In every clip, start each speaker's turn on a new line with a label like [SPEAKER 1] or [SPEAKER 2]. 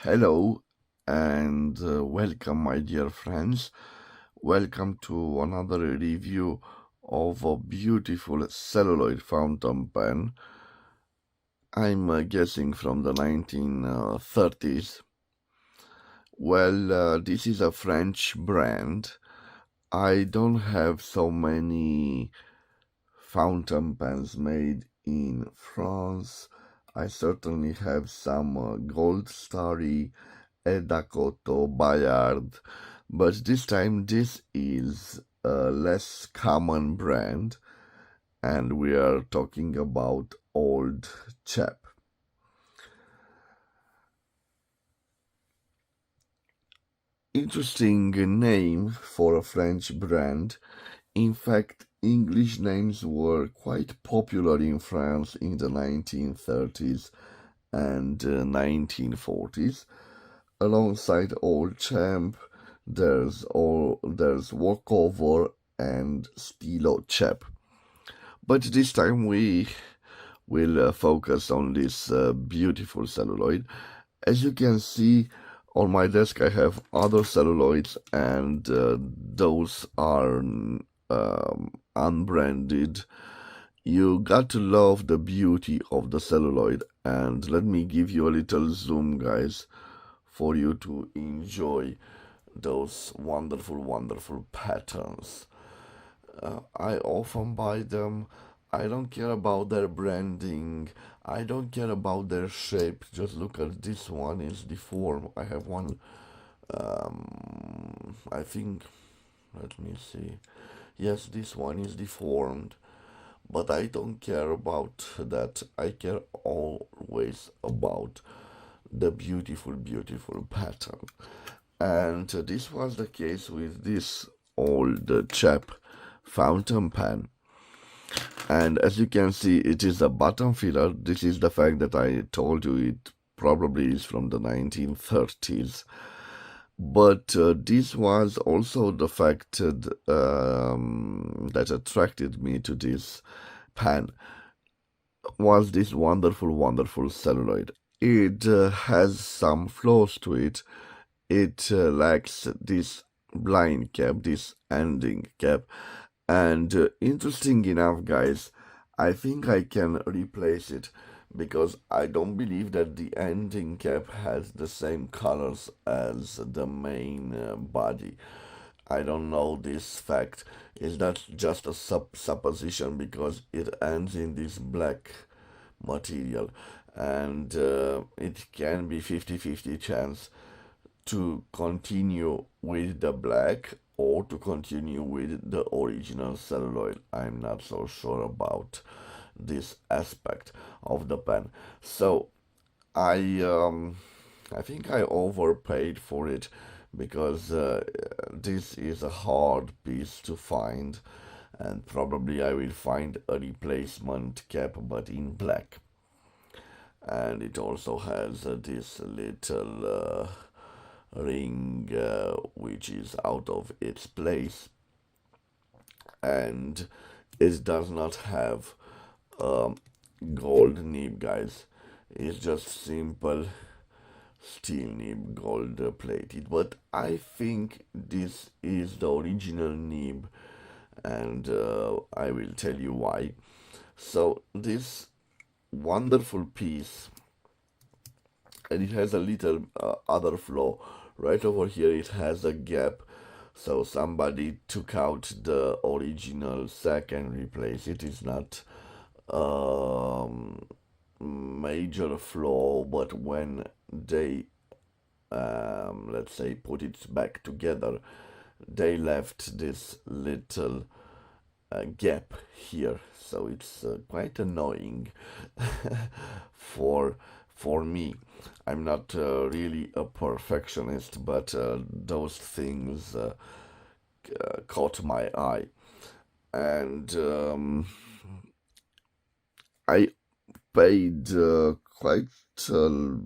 [SPEAKER 1] Hello and welcome, my dear friends. Welcome to another review of a beautiful celluloid fountain pen. I'm guessing from the 1930s. This is a French brand. I don't have so many fountain pens made in France. I certainly have some Gold Starry, Dakota, Bayard, but this time this is a less common brand, and we are talking about Old Chap. Interesting name for a French brand. In fact, English names were quite popular in France in the 1930s and 1940s. Alongside Old Champ, there's Walkover and Stilo Chap. But this time we will focus on this beautiful celluloid. As you can see, on my desk I have other celluloids, and those are unbranded. You got to love the beauty of the celluloid, and let me give you a little zoom, guys, for you to enjoy those wonderful patterns. I often buy them. I don't care about their branding. I don't care about their shape. Just look at this one, is deformed. I have one, I think, let me see. Yes, this one is deformed. But I don't care about that. I care always about the beautiful pattern. And this was the case with this Old Chap fountain pen. And as you can see, it is a button filler. This is the fact that I told you it probably is from the 1930s. But this was also the fact that attracted me to this pen, was this wonderful celluloid. It has some flaws to it. It lacks this blind cap, this ending cap. And interesting enough, guys, I think I can replace it, because I don't believe that the ending cap has the same colors as the main body. I don't know this fact. Is that just a supposition, because it ends in this black material, and it can be 50-50 chance to continue with the black or to continue with the original celluloid. I'm not so sure about this aspect of the pen. So I think I overpaid for it, because this is a hard piece to find, and probably I will find a replacement cap but in black. And it also has this little ring which is out of its place, and it does not have gold nib, guys. It's just simple steel nib, gold plated. But I think this is the original nib, and I will tell you why. So this wonderful piece, and it has a little other flaw right over here. It has a gap, so somebody took out the original sack and replaced it. It's not major flaw, but when they let's say put it back together, they left this little gap here, so it's quite annoying for me. I'm not really a perfectionist, but those things caught my eye, and I paid quite a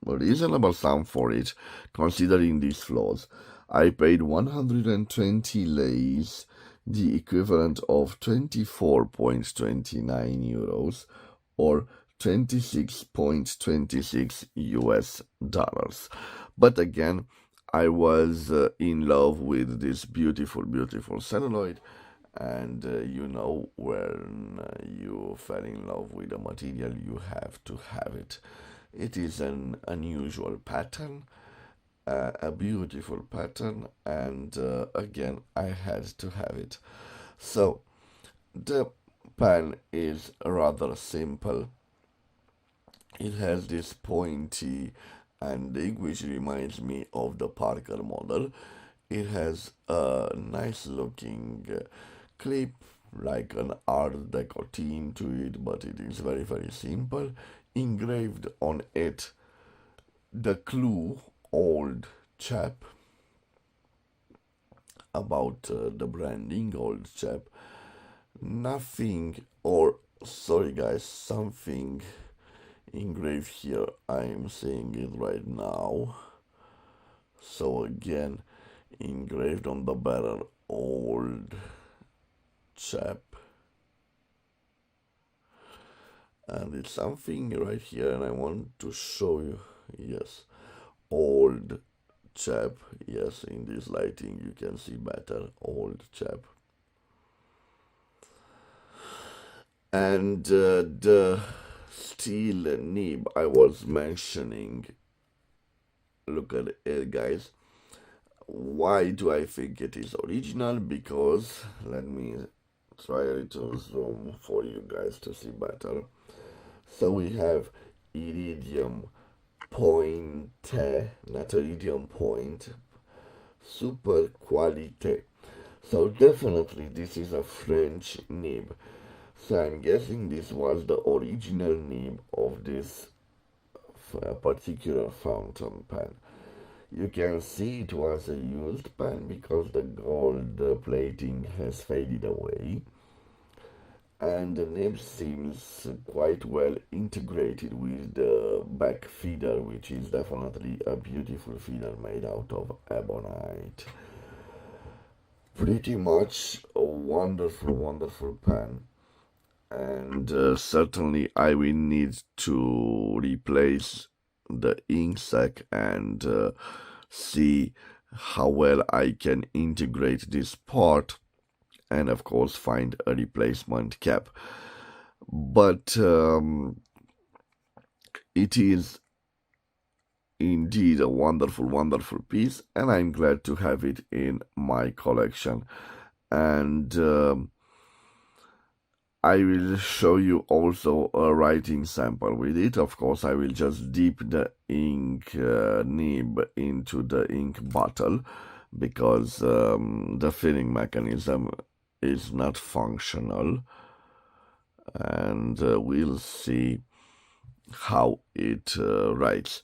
[SPEAKER 1] reasonable sum for it, considering these flaws. I paid 120 leis, the equivalent of 24.29 euros, or $26.26 US dollars. But again, I was in love with this beautiful, beautiful celluloid. And you know, when you fell in love with a material, you have to have it. It is an unusual pattern, a beautiful pattern, and again, I had to have it. So, the pen is rather simple. It has this pointy ending, which reminds me of the Parker model. It has a nice looking clip, like an art deco theme to it, but it is very, very simple. Engraved on it, the clue, Old Chap, about the branding, Old Chap. Nothing, or sorry guys, something engraved here. I'm saying it right now. So again, engraved on the barrel, Old Chap. And it's something right here, and I want to show you. Yes, Old Chap. Yes, in this lighting you can see better. Old Chap. And the steel nib I was mentioning, look at it guys. Why do I think it is original? Because, let me try to zoom for you guys to see better. So we have iridium pointe, not iridium point, super qualité. So definitely this is a French nib. So I'm guessing this was the original nib of this particular fountain pen. You can see it was a used pen because the gold plating has faded away, and the nib seems quite well integrated with the back feeder, which is definitely a beautiful feeder made out of ebonite. Pretty much a wonderful, wonderful pen. And certainly I will need to replace the ink sac and see how well I can integrate this part, and of course find a replacement cap. But it is indeed a wonderful, wonderful piece, and I'm glad to have it in my collection. And I will show you also a writing sample with it. Of course, I will just dip the ink nib into the ink bottle because the filling mechanism is not functional, and we'll see how it writes.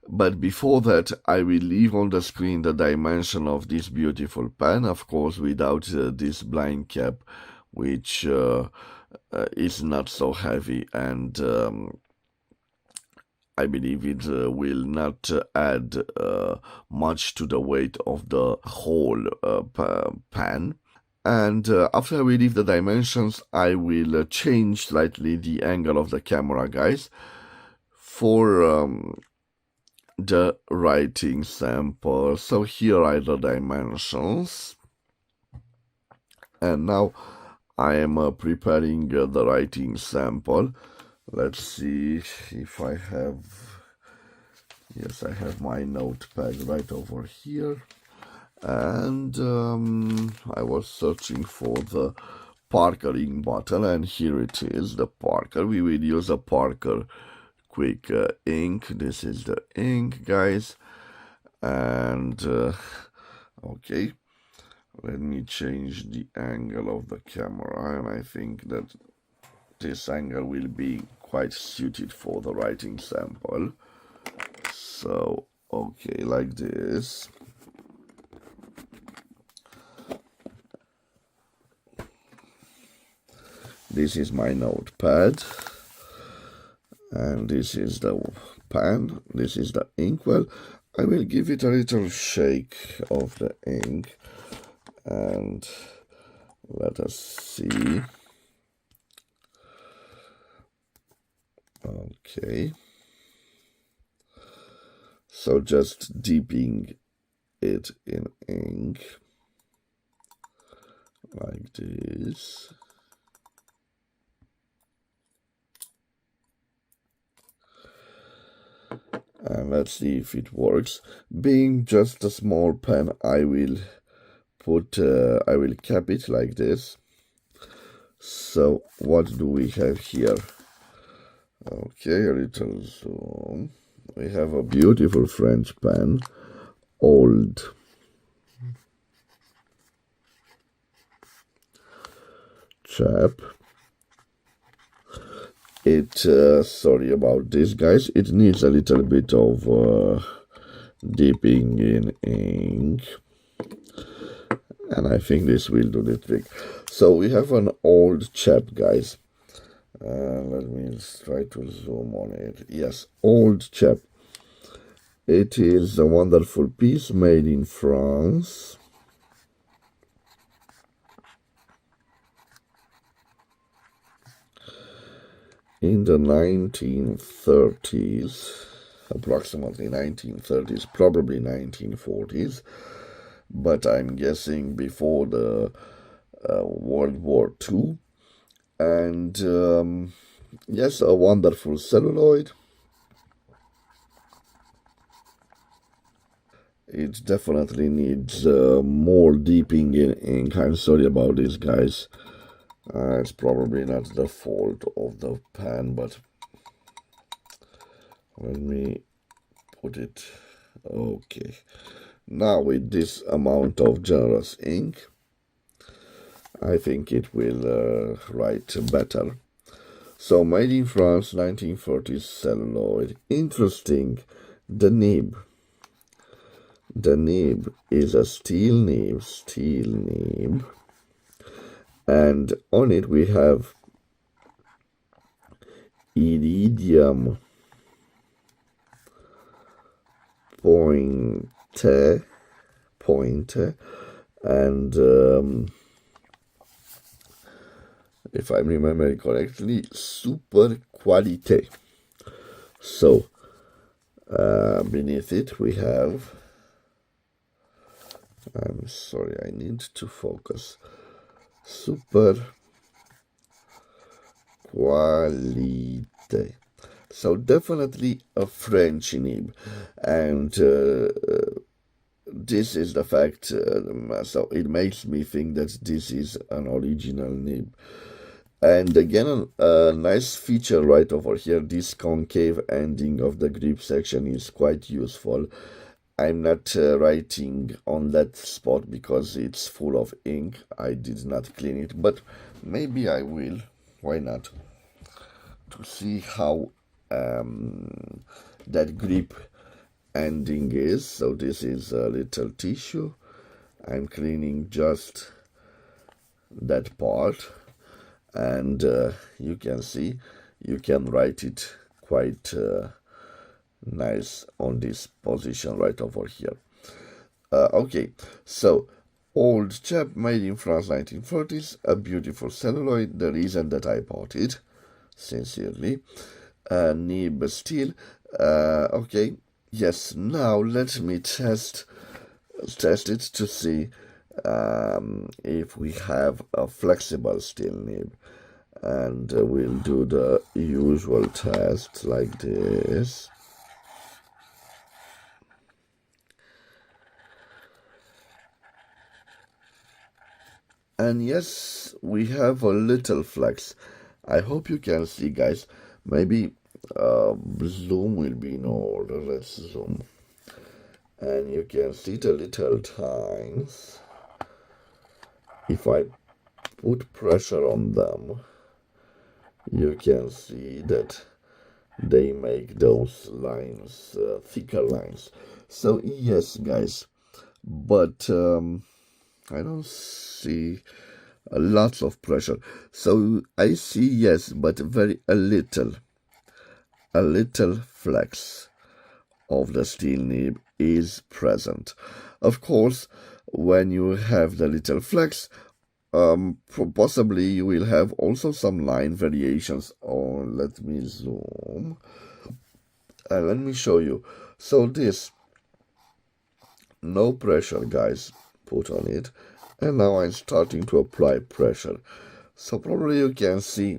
[SPEAKER 1] But before that, I will leave on the screen the dimension of this beautiful pen, of course without this blind cap, which is not so heavy, and I believe it will not add much to the weight of the whole pan. And after we leave the dimensions, I will change slightly the angle of the camera, guys, for the writing sample. So here are the dimensions, and now I am preparing the writing sample. Let's see if I have, yes, I have my notepad right over here, and I was searching for the Parker ink bottle, and here it is, the Parker. We will use a Parker quick ink. This is the ink, guys, and okay, let me change the angle of the camera, and I think that this angle will be quite suited for the writing sample. So, okay, like this. This is my notepad, and this is the pen, this is the ink. Well, I will give it a little shake of the ink, and let us see. Okay. So just dipping it in ink like this. And let's see if it works. Being just a small pen, I will cap it like this. So what do we have here? Okay, a little zoom. We have a beautiful French pen, Old Chap. Sorry about this, guys. It needs a little bit of dipping in ink. And I think this will do the trick. So we have an Old Chap, guys. Let me try to zoom on it. Yes, Old Chap. It is a wonderful piece made in France. In the 1930s, approximately 1930s, probably 1940s, but I'm guessing before the World War II. And yes, a wonderful celluloid. It definitely needs more dipping in ink. I'm sorry about this, guys. It's probably not the fault of the pen, but let me put it. Okay. Now with this amount of generous ink, I think it will write better. So made in France, 1940s celluloid. Interesting, the nib. The nib is a steel nib, and on it we have iridium pointe, and if I remember correctly, super qualité. So beneath it we have, I'm sorry, I need to focus, super qualité. So definitely a French nib, and this is the fact, so it makes me think that this is an original nib. And again, a nice feature right over here, this concave ending of the grip section is quite useful. I'm not writing on that spot because it's full of ink. I did not clean it, but maybe I will. Why not? To see how that grip ending is. So this is a little tissue. I'm cleaning just that part, and you can see you can write it quite nice on this position right over here. Okay, so Old Chap, made in France, 1940s, a beautiful celluloid. The reason that I bought it, sincerely, nib steel. Okay, yes. Now let me test it to see if we have a flexible steel nib, and we'll do the usual test like this. And yes, we have a little flex. I hope you can see, guys. Maybe zoom will be in order. Let's zoom. And you can see the little tines. If I put pressure on them, you can see that they make those lines, thicker lines. So yes, guys, but I don't see lots of pressure. So I see, yes, but a little flex of the steel nib is present. Of course, when you have the little flex, Possibly you will have also some line variations. Oh, let me zoom and let me show you. So this, no pressure, guys, put on it, and now I'm starting to apply pressure. So probably you can see,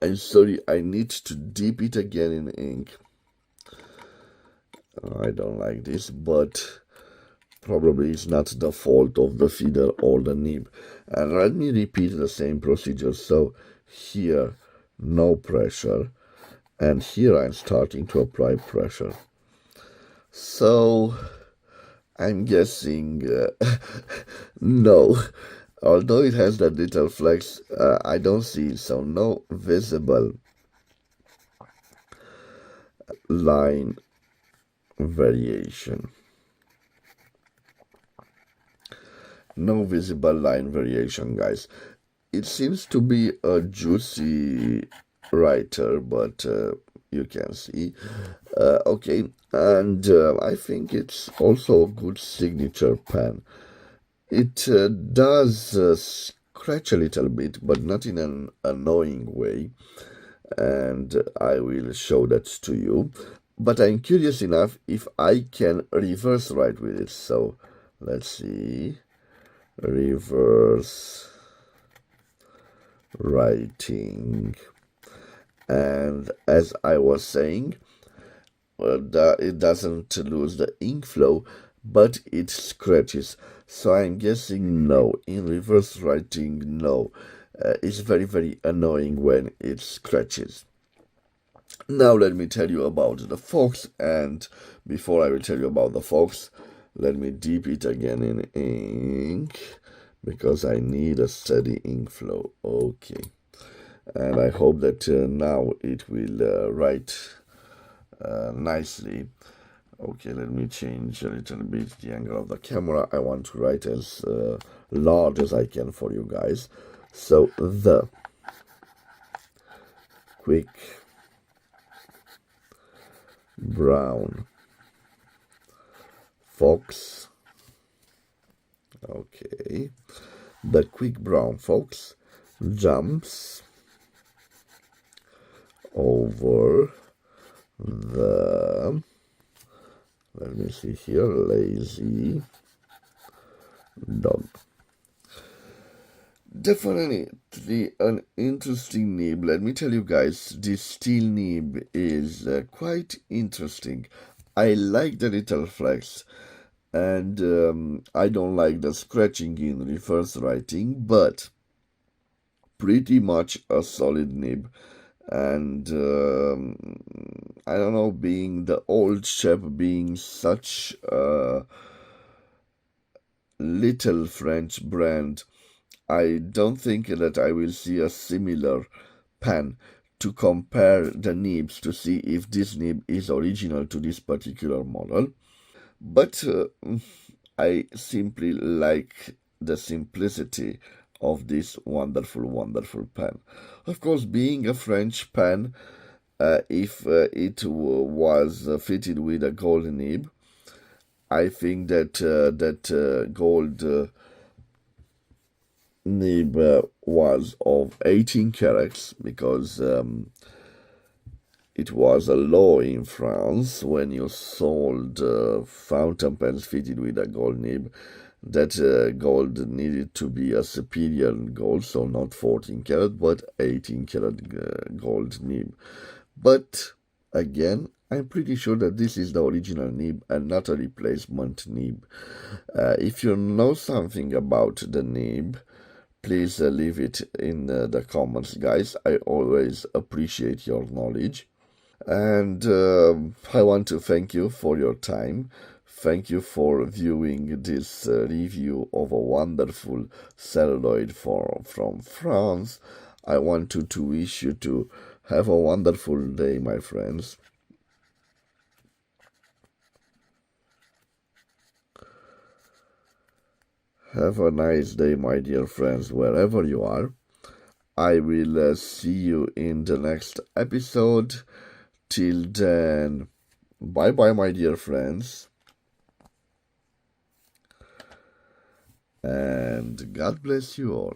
[SPEAKER 1] I'm sorry, I need to dip it again in ink. I don't like this, but probably it's not the fault of the feeder or the nib. And let me repeat the same procedure. So here, no pressure, and here I'm starting to apply pressure. So I'm guessing no. Although it has that little flex, I don't see, so no visible line variation. No visible line variation, guys. It seems to be a juicy writer, but you can see. Okay, and I think it's also a good signature pen. It does scratch a little bit, but not in an annoying way, and I will show that to you. But I'm curious enough if I can reverse write with it. So let's see. Reverse writing. And as I was saying, it doesn't lose the ink flow, but it scratches. So I'm guessing no. In reverse writing, no. It's very, very annoying when it scratches. Now let me tell you about the fox, and before I will tell you about the fox, let me dip it again in ink, because I need a steady ink flow. Okay. And I hope that now it will write nicely. Okay, let me change a little bit the angle of the camera. I want to write as large as I can for you guys. So the quick brown fox. Okay, the quick brown fox jumps over the, let me see here, lazy dog. Definitely an interesting nib. Let me tell you guys, this steel nib is quite interesting. I like the little flex, and I don't like the scratching in reverse writing, but pretty much a solid nib. And I don't know, being the Old Chap, being such a little French brand, I don't think that I will see a similar pen to compare the nibs to see if this nib is original to this particular model. But I simply like the simplicity of this wonderful, wonderful pen. Of course, being a French pen, if it was fitted with a gold nib, I think that that gold nib was of 18 carats, because it was a law in France when you sold fountain pens fitted with a gold nib, that gold needed to be a superior gold, so not 14 karat but 18 karat gold nib. But again, I'm pretty sure that this is the original nib and not a replacement nib. If you know something about the nib, please leave it in the comments, guys. I always appreciate your knowledge. And I want to thank you for your time. Thank you for viewing this review of a wonderful celluloid from France. I want to wish you to have a wonderful day, my friends. Have a nice day, my dear friends, wherever you are. I will see you in the next episode. Till then, bye bye, my dear friends. and God bless you all.